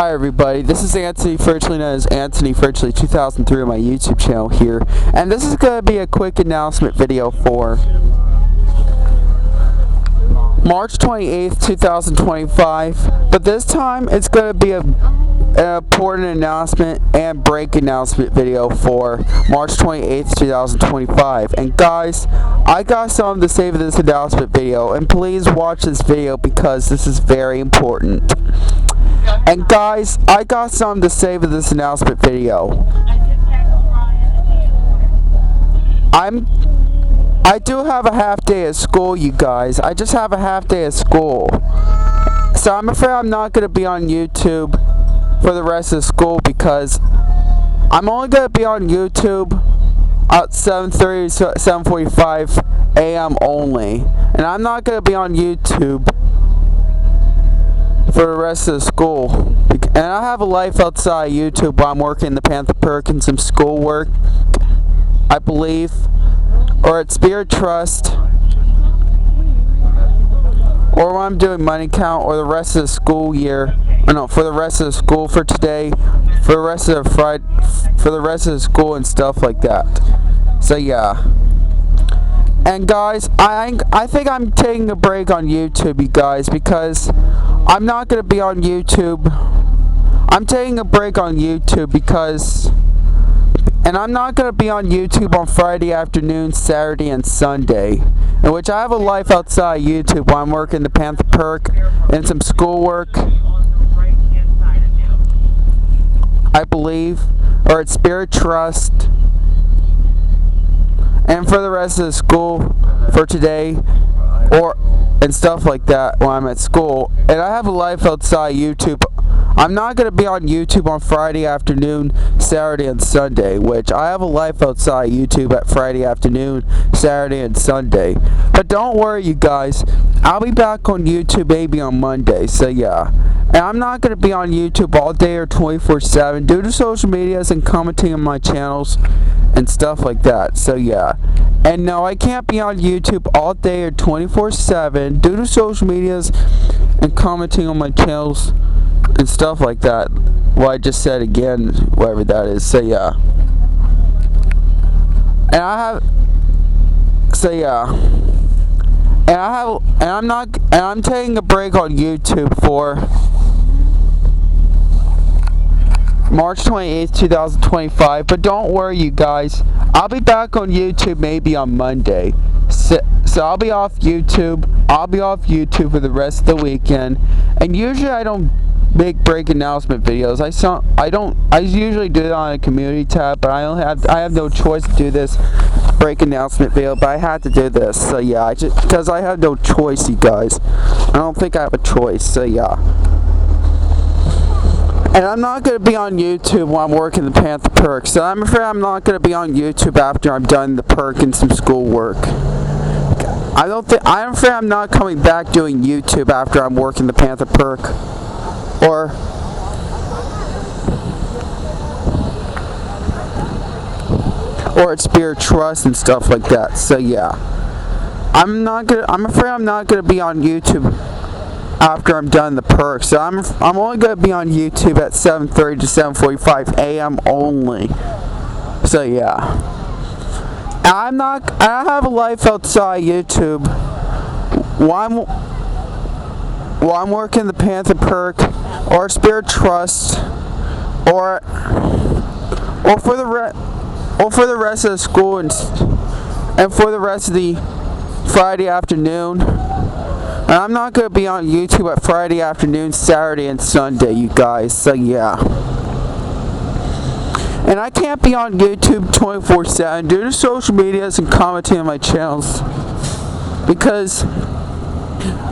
Hi everybody, this is Anthony Furchley, known as Anthony Furchley 2003 on my YouTube channel here, and this is going to be a quick announcement video for March 28th, 2025, but this time it's going to be an important announcement and break announcement video for March 28th, 2025. And guys, I got something to say for this announcement video, and please watch this video because this is very important. And guys, I got something to say for this announcement video. I do have a half day of school, you guys. I just have a half day of school. So I'm afraid I'm not going to be on YouTube for the rest of school because I'm only going to be on YouTube at 7:30 to 7:45 a.m. only. And I'm not going to be on YouTube for the rest of the school. And I have a life outside YouTube while I'm working in the Panther Perk and some schoolwork, I believe, or at Spirit Trust, or when I'm doing money count, or the rest of the school year. Or no, for the rest of the school for today, for the rest of the Friday, for the rest of the school and stuff like that. So yeah. And guys, I think I'm taking a break on YouTube, you guys, because I'm not going to be on YouTube. I'm taking a break on YouTube because, and I'm not going to be on YouTube on Friday afternoon, Saturday, and Sunday, in which I have a life outside YouTube while I'm working the Panther Perk and some schoolwork, I believe, or at Spirit Trust, and for the rest of the school for today, and stuff like that while I'm at school. And I have a life outside YouTube. I'm not going to be on YouTube on Friday afternoon, Saturday, and Sunday, which I have a life outside YouTube at Friday afternoon, Saturday, and Sunday. But don't worry, you guys. I'll be back on YouTube maybe on Monday, so yeah. And I'm not going to be on YouTube all day or 24/7 due to social medias and commenting on my channels and stuff like that, so yeah. And no, I can't be on YouTube all day or 24/7 due to social medias and commenting on my channels and stuff like that. Well, I just said again, whatever that is, so yeah. And I'm taking a break on YouTube for March 28th, 2025, but don't worry, you guys. I'll be back on YouTube maybe on Monday. So I'll be off YouTube. I'll be off YouTube for the rest of the weekend. And usually I don't make break announcement videos. I usually do it on a community tab, but I have no choice to do this break announcement video, but I had to do this. So yeah, because I have no choice, you guys. I don't think I have a choice. So yeah. And I'm not going to be on YouTube while I'm working the Panther Perk, so I'm afraid I'm not going to be on YouTube after I'm done the perk and some schoolwork. I'm afraid I'm not coming back doing YouTube after I'm working the Panther Perk, or at Spirit Trust and stuff like that. So yeah, I'm afraid I'm not going to be on YouTube after I'm done the perk. So I'm only going to be on YouTube at 7:30 to 7:45 a.m. only. So yeah. And I have a life outside YouTube while I'm working the Panther Perk or Spirit Trust or for the rest of the school and for the rest of the Friday afternoon. And I'm not going to be on YouTube at Friday afternoon, Saturday, and Sunday, you guys. So yeah. And I can't be on YouTube 24/7 due to social medias and commenting on my channels, because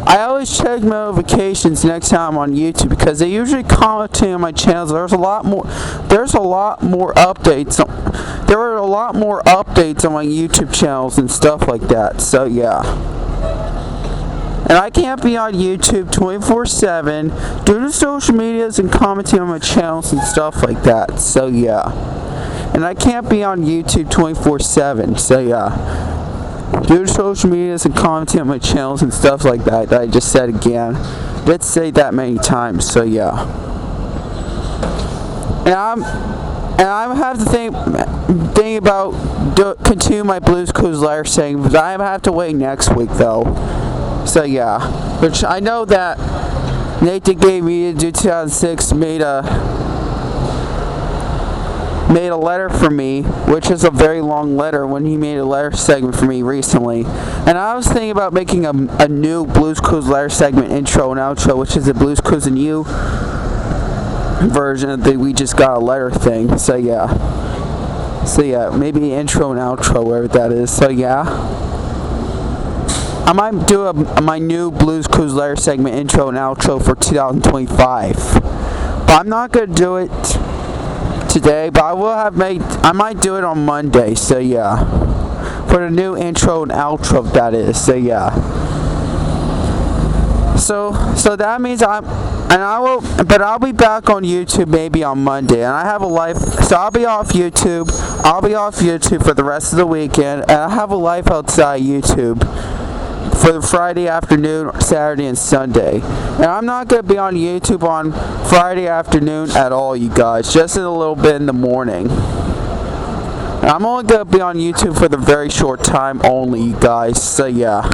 I always check notifications next time I'm on YouTube, because they usually commenting on my channels. There's a lot more updates. There are a lot more updates on my YouTube channels and stuff like that. So yeah. And I can't be on YouTube 24/7 due to social medias and commenting on my channels and stuff like that. So yeah. And I can't be on YouTube 24/7. So yeah. Due to social medias and commenting on my channels and stuff like that I just said again. Let's say that many times. So yeah. And I have to think about continue my Blues Clues letter segment, but I have to wait next week though. So yeah, which I know that Nathan gave me to do 2006 made a letter for me, which is a very long letter when he made a letter segment for me recently. And I was thinking about making a new Blues Clues letter segment intro and outro, which is a Blues Clues and You version of the We Just Got a Letter thing. So yeah, maybe intro and outro, wherever that is. So yeah, I might do my new Blues Clues letter segment intro and outro for 2025, but I'm not gonna do it today, but I might do it on Monday. So yeah, for the new intro and outro, that is. So yeah, so that means I'll be back on YouTube maybe on Monday, and I have a life, so I'll be off YouTube for the rest of the weekend, and I have a life outside YouTube for the Friday afternoon, Saturday, and Sunday. And I'm not going to be on YouTube on Friday afternoon at all, you guys, just in a little bit in the morning. And I'm only going to be on YouTube for the very short time only, you guys, so yeah.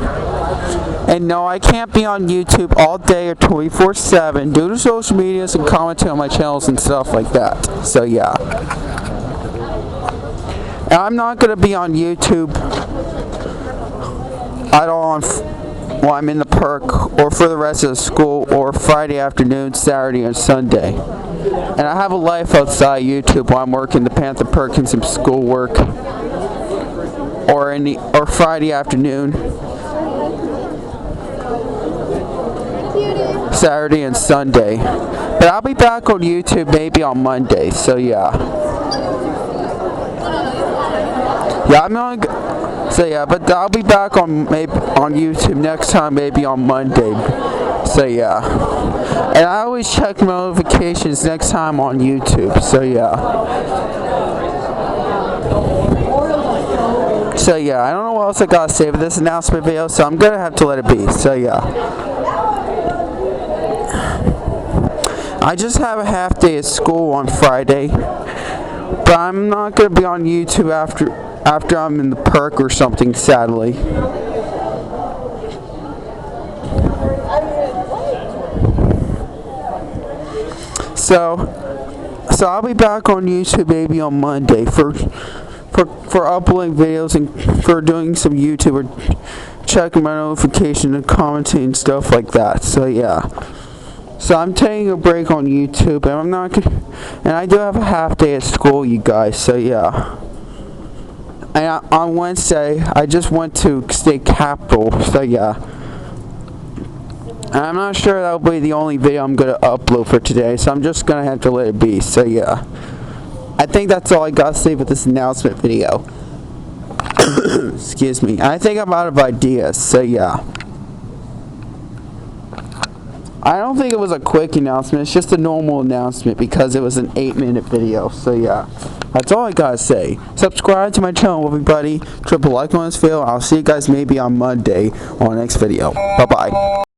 And no, I can't be on YouTube all day or 24/7 due to social medias and commenting on my channels and stuff like that. So yeah. And I'm not going to be on YouTube at all while I'm in the perk or for the rest of the school or Friday afternoon, Saturday, and Sunday. And I have a life outside YouTube while I'm working the Panther Perkins and schoolwork or Friday afternoon, Saturday, and Sunday. But I'll be back on YouTube maybe on Monday. So yeah. But I'll be back on YouTube next time, maybe on Monday. So yeah, and I always check my notifications next time on YouTube. So yeah. I don't know what else I gotta say for this announcement video, so I'm gonna have to let it be. So yeah. I just have a half day at school on Friday, but I'm not gonna be on YouTube after I'm in the perk or something, sadly. So I'll be back on YouTube maybe on Monday for uploading videos and for doing some YouTube or checking my notifications and commenting and stuff like that. So yeah. So I'm taking a break on YouTube, and I do have a half day at school, you guys. So yeah. And on Wednesday, I just went to State Capitol. So yeah. And I'm not sure that'll be the only video I'm gonna upload for today, so I'm just gonna have to let it be. So yeah. I think that's all I gotta say with this announcement video. Excuse me. I think I'm out of ideas. So yeah. I don't think it was a quick announcement, it's just a normal announcement because it was an 8-minute video. So yeah, that's all I gotta say. Subscribe to my channel, everybody. Triple like on this video. I'll see you guys maybe on Monday on the next video. Bye bye.